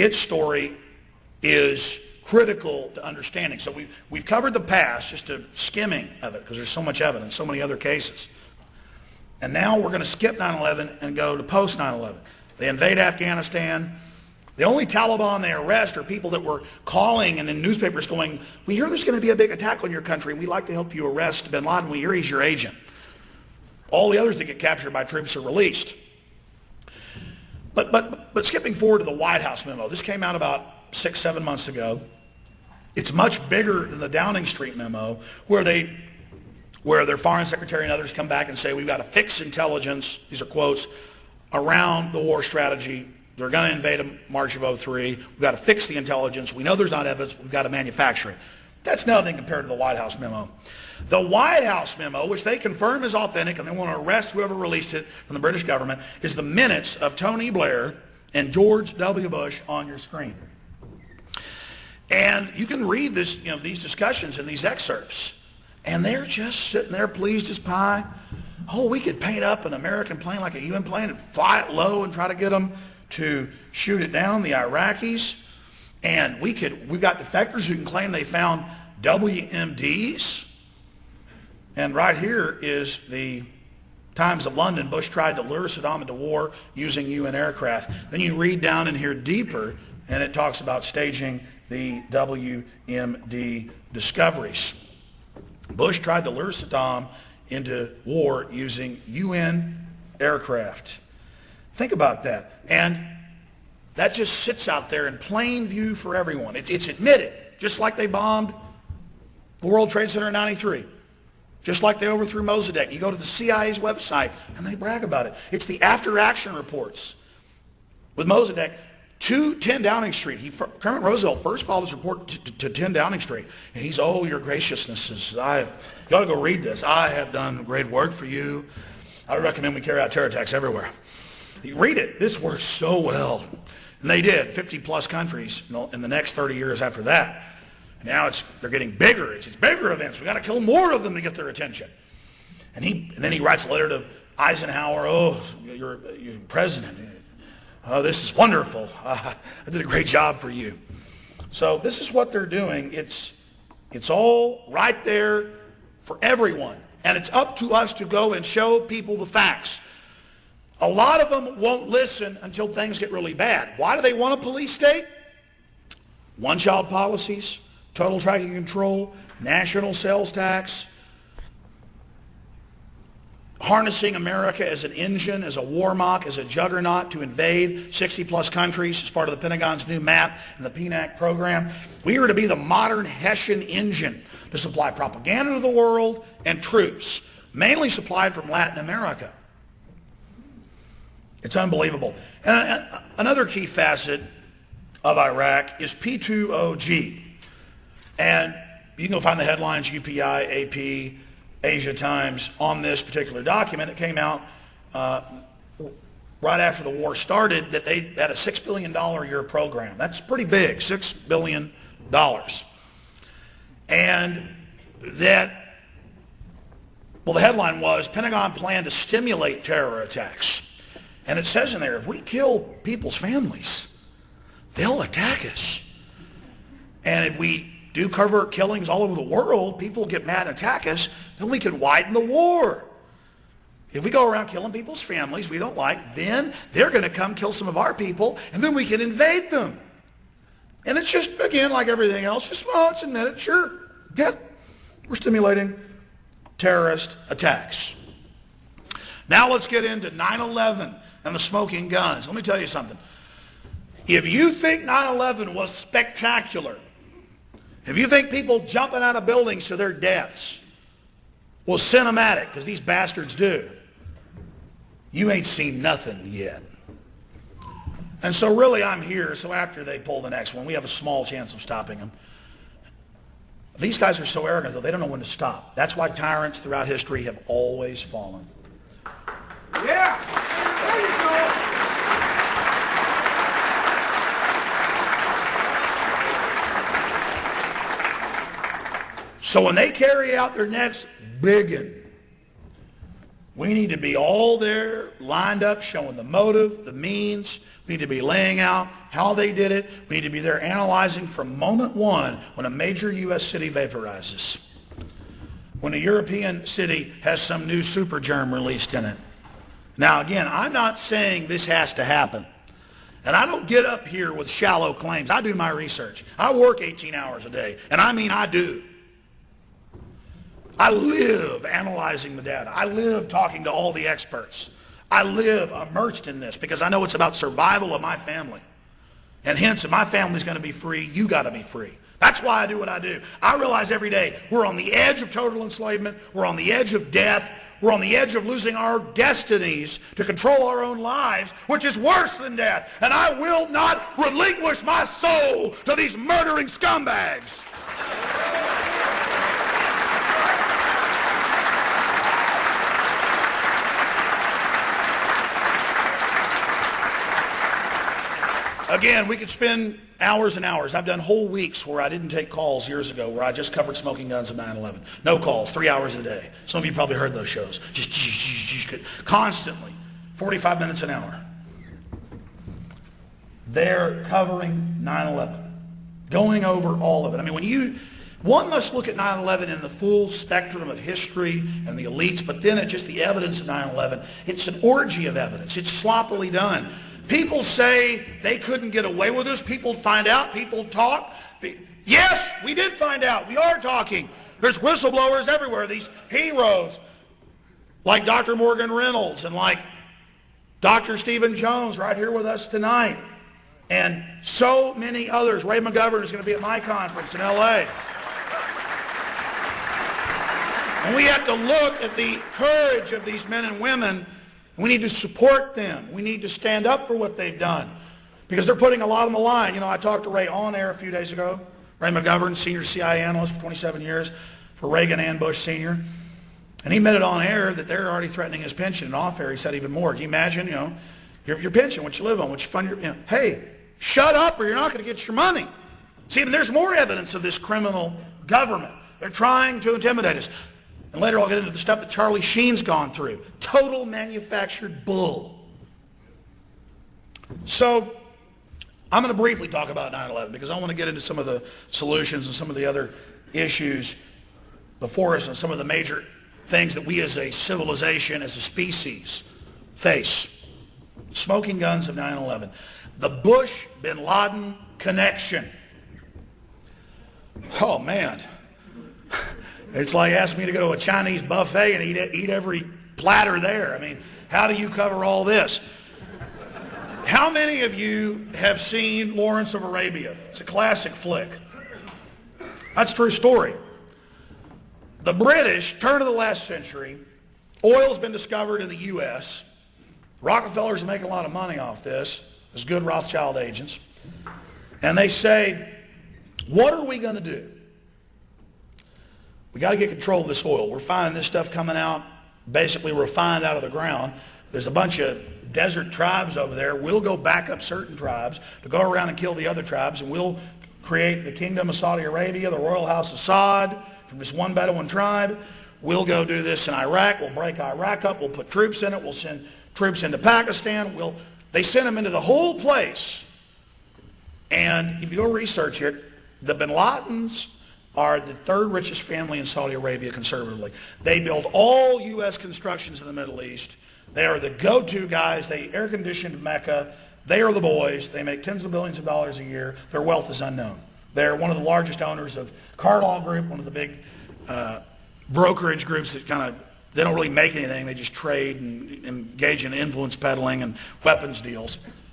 its story is critical to understanding. So we've covered the past, just a skimming of it, because there's so much evidence, so many other cases. And now we're going to skip 9/11 and go to post 9/11. They invade Afghanistan. The only Taliban they arrest are people that were calling and in newspapers going, we hear there's going to be a big attack on your country, and we'd like to help you arrest bin Laden. We hear he's your agent. All the others that get captured by troops are released. But skipping forward to the White House memo, this came out about 6-7 months ago. It's much bigger than the Downing Street memo, where their foreign secretary and others come back and say, we've got to fix intelligence, these are quotes, around the war strategy. They're going to invade in March of 2003. We've got to fix the intelligence. We know there's not evidence. We've got to manufacture it. That's nothing compared to the White House memo. The White House memo, which they confirm is authentic and they want to arrest whoever released it from the British government, is the minutes of Tony Blair and George W. Bush on your screen. And you can read this, these discussions in these excerpts, and they're just sitting there pleased as pie. Oh, we could paint up an American plane like a UN plane and fly it low and try to get them to shoot it down, the Iraqis. And we've got defectors who can claim they found WMDs. And right here is the Times of London. Bush tried to lure Saddam into war using UN aircraft. Then you read down in here deeper, and it talks about staging the WMD discoveries. Bush tried to lure Saddam into war using UN aircraft. Think about that. And that just sits out there in plain view for everyone. It's admitted, just like they bombed the World Trade Center in '93. Just like they overthrew Mossadegh. You go to the CIA's website and they brag about it. It's the after-action reports. With Mossadegh, to 10 Downing Street. Kermit Roosevelt first filed his report to 10 Downing Street. And he's, oh, your graciousnesses, you ought to go read this. I have done great work for you. I recommend we carry out terror attacks everywhere. You read it. This works so well. And they did, 50 plus countries in the next 30 years after that. Now they're getting bigger. It's bigger events. We got to kill more of them to get their attention. And then he writes a letter to Eisenhower. Oh, you're president. Oh, this is wonderful. I did a great job for you. So this is what they're doing. It's all right there for everyone. And it's up to us to go and show people the facts. A lot of them won't listen until things get really bad. Why do they want a police state? One-child policies, total tracking control, national sales tax, harnessing America as an engine, as a warmock, as a juggernaut to invade 60-plus countries as part of the Pentagon's new map and the PNAC program. We are to be the modern Hessian engine to supply propaganda to the world and troops, mainly supplied from Latin America. It's unbelievable. And another key facet of Iraq is P2OG. And you can go find the headlines, UPI, AP, Asia Times, on this particular document. It came out right after the war started that they had a $6 billion a year program. That's pretty big, $6 billion. And that, well, the headline was, Pentagon planned to stimulate terror attacks. And it says in there, if we kill people's families, they'll attack us. And if we do covert killings all over the world, people get mad and attack us, then we can widen the war. If we go around killing people's families we don't like, then they're going to come kill some of our people, and then we can invade them. And it's just, again, like everything else, just, well, it's admitted, sure, yeah, we're stimulating terrorist attacks. Now let's get into 9/11 and the smoking guns. Let me tell you something. If you think 9/11 was spectacular, if you think people jumping out of buildings to their deaths was cinematic, because these bastards do, you ain't seen nothing yet. And so really I'm here, so after they pull the next one, we have a small chance of stopping them. These guys are so arrogant, though, they don't know when to stop. That's why tyrants throughout history have always fallen. Yeah, there you go. So when they carry out their next big one, we need to be all there, lined up, showing the motive, the means. We need to be laying out how they did it. We need to be there analyzing from moment one when a major U.S. city vaporizes, when a European city has some new super germ released in it. Now, again, I'm not saying this has to happen. And I don't get up here with shallow claims. I do my research. I work 18 hours a day, and I mean I do. I live analyzing the data. I live talking to all the experts. I live immersed in this because I know it's about survival of my family. And hence, if my family's going to be free, you got to be free. That's why I do what I do. I realize every day we're on the edge of total enslavement. We're on the edge of death. We're on the edge of losing our destinies to control our own lives, which is worse than death. And I will not relinquish my soul to these murdering scumbags. Again, we could spend hours and hours. I've done whole weeks where I didn't take calls years ago, where I just covered smoking guns and 9/11. No calls, 3 hours a day. Some of you probably heard those shows. Just constantly, 45 minutes an hour. They're covering 9/11, going over all of it. I mean, one must look at 9/11 in the full spectrum of history and the elites, but then at just the evidence of 9/11, it's an orgy of evidence. It's sloppily done. People say they couldn't get away with this. People find out. People talk. Yes, we did find out. We are talking. There's whistleblowers everywhere. These heroes like Dr. Morgan Reynolds and like Dr. Stephen Jones right here with us tonight. And so many others. Ray McGovern is going to be at my conference in L.A. And we have to look at the courage of these men and women. We need to support them. We need to stand up for what they've done because they're putting a lot on the line. You know, I talked to Ray on air a few days ago. Ray McGovern, senior CIA analyst for 27 years for Reagan and Bush Sr. And he admitted on air that they're already threatening his pension. And off air, he said even more. Can you imagine, your pension, what you live on, what you fund hey, shut up or you're not going to get your money. See, and there's more evidence of this criminal government. They're trying to intimidate us. And later I'll get into the stuff that Charlie Sheen's gone through. Total manufactured bull. So I'm going to briefly talk about 9/11 because I want to get into some of the solutions and some of the other issues before us and some of the major things that we as a civilization, as a species, face. Smoking guns of 9/11. The Bush-Bin Laden connection. Oh, man. It's like asking me to go to a Chinese buffet and eat every platter there. I mean, how do you cover all this? How many of you have seen Lawrence of Arabia? It's a classic flick. That's a true story. The British, turn of the last century, oil's been discovered in the U.S. Rockefellers are making a lot of money off this, as good Rothschild agents. And they say, what are we going to do? We got to get control of this oil. We're finding this stuff coming out, basically refined out of the ground. There's a bunch of desert tribes over there. We'll go back up certain tribes to go around and kill the other tribes, and we'll create the Kingdom of Saudi Arabia, the Royal House of Saud, from this one Bedouin tribe. We'll go do this in Iraq. We'll break Iraq up. We'll put troops in it. We'll send troops into Pakistan. They sent them into the whole place. And if you go research it, the Bin Ladens are the third richest family in Saudi Arabia conservatively. They build all U.S. constructions in the Middle East. They are the go-to guys. They air-conditioned Mecca. They are the boys. They make tens of billions of dollars a year. Their wealth is unknown. They're one of the largest owners of Carlyle Group, one of the big brokerage groups that they don't really make anything. They just trade and engage in influence peddling and weapons deals.